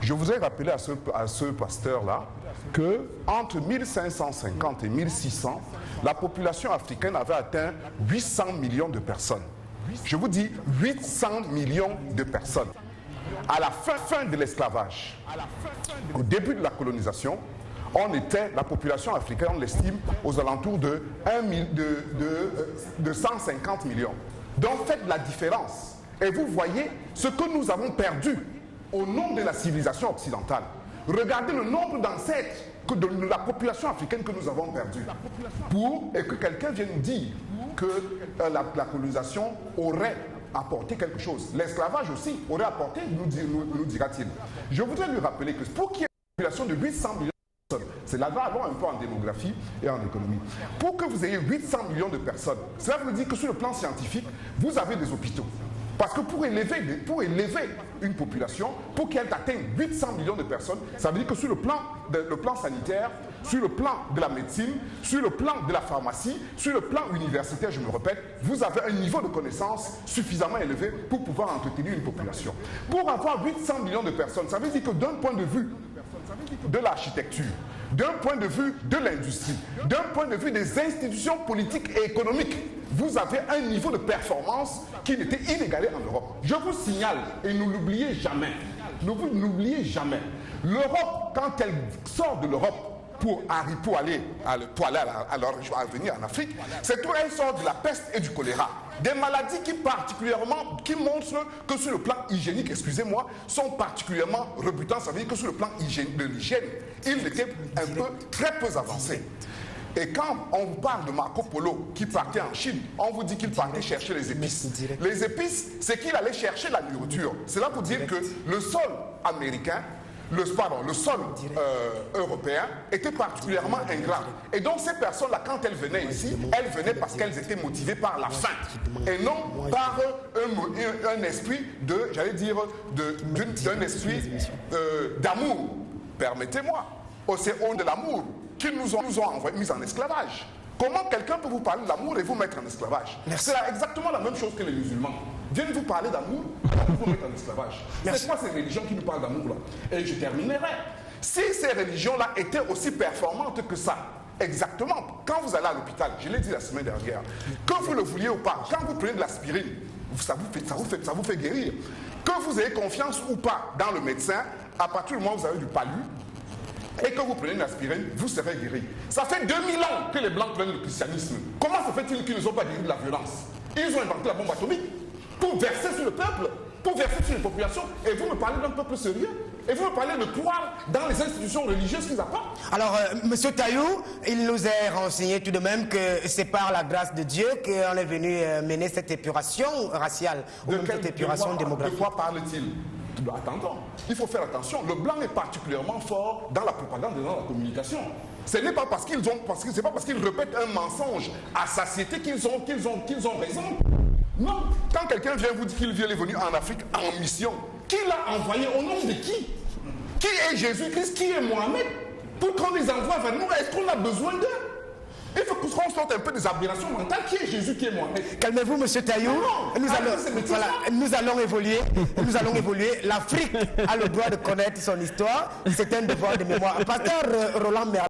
Je voudrais rappeler à ce pasteur-là que entre 1550 et 1600, la population africaine avait atteint 800 millions de personnes. Je vous dis 800 millions de personnes. À la fin de l'esclavage, au début de la colonisation, la population africaine, on l'estime aux alentours de 150 millions. Donc faites la différence. Et vous voyez ce que nous avons perdu au nom de la civilisation occidentale. Regardez le nombre d'ancêtres de la population africaine que nous avons perdu. Et que quelqu'un vienne dire que la colonisation aurait apporté quelque chose. L'esclavage aussi aurait apporté, nous dira-t-il. Je voudrais lui rappeler que pour qu'il y ait une population de 800 millions de personnes, c'est là allons un peu en démographie et en économie. Pour que vous ayez 800 millions de personnes, cela veut dire que sur le plan scientifique, vous avez des hôpitaux. Parce que pour élever une population, pour qu'elle atteigne 800 millions de personnes, ça veut dire que sur le plan sanitaire, sur le plan de la médecine, sur le plan de la pharmacie, sur le plan universitaire, je me répète, vous avez un niveau de connaissance suffisamment élevé pour pouvoir entretenir une population. Pour avoir 800 millions de personnes, ça veut dire que d'un point de vue de l'architecture, d'un point de vue de l'industrie, d'un point de vue des institutions politiques et économiques, vous avez un niveau de performance qui n'était inégalé en Europe. Je vous signale, et ne l'oubliez jamais, l'Europe, quand elle sort de l'Europe pour venir en Afrique, c'est quand elle sort de la peste et du choléra. Des maladies qui montrent que sur le plan hygiénique, excusez-moi, sont particulièrement rebutantes. Ça veut dire que sur le plan de l'hygiène, ils étaient très peu avancés. Et quand on vous parle de Marco Polo qui partait en Chine, on vous dit qu'il partait chercher les épices. Les épices, c'est qu'il allait chercher la nourriture. C'est là pour dire que le sol américain, le sol européen était particulièrement ingrat. Et donc ces personnes-là, quand elles venaient ici, elles venaient parce qu'elles étaient motivées par la faim. Et non par un esprit d'un esprit d'amour. Permettez-moi. C'est de l'amour qu'ils nous ont mis en esclavage. Comment quelqu'un peut vous parler d'amour et vous mettre en esclavage? C'est exactement la même chose que les musulmans. Viennent vous parler d'amour pour vous mettre en esclavage. C'est quoi ces religions qui nous parlent d'amour là? Et je terminerai. Si ces religions-là étaient aussi performantes que ça, exactement, quand vous allez à l'hôpital, je l'ai dit la semaine dernière, que vous le vouliez ou pas, quand vous prenez de l'aspirine, ça vous fait guérir. Que vous ayez confiance ou pas dans le médecin, à partir du moment où vous avez du palu, et que vous prenez une aspirine, vous serez guéri. Ça fait 2000 ans que les Blancs prennent le christianisme. Comment se fait-il qu'ils ne sont pas guéris de la violence? Ils ont inventé la bombe atomique pour verser sur le peuple, pour verser sur les populations. Et vous me parlez d'un peuple sérieux? Et vous me parlez de croire dans les institutions religieuses qu'ils apportent? Alors, M. Taillou, il nous est renseigné tout de même que c'est par la grâce de Dieu qu'on est venu mener cette épuration raciale, ou même cette épuration démographique. De quoi parle-t-il? Attendons, il faut faire attention. Le blanc est particulièrement fort dans la propagande et dans la communication. Ce n'est pas parce qu'ils répètent un mensonge à satiété qu'ils ont raison. Non, quand quelqu'un vient vous dire qu'il est venu en Afrique en mission, qui l'a envoyé au nom de qui? Qui est Jésus-Christ? Qui est Mohamed? Pour qu'on les envoie vers nous, est-ce qu'on a besoin d'eux? Il faut qu'on sorte un peu des aberrations mentales. Qui est Jésus, qui est Mohamed? Calmez-vous, M. Taillou. Nous allons évoluer. L'Afrique a le droit de connaître son histoire. C'est un devoir de mémoire. Pasteur Roland Merlin.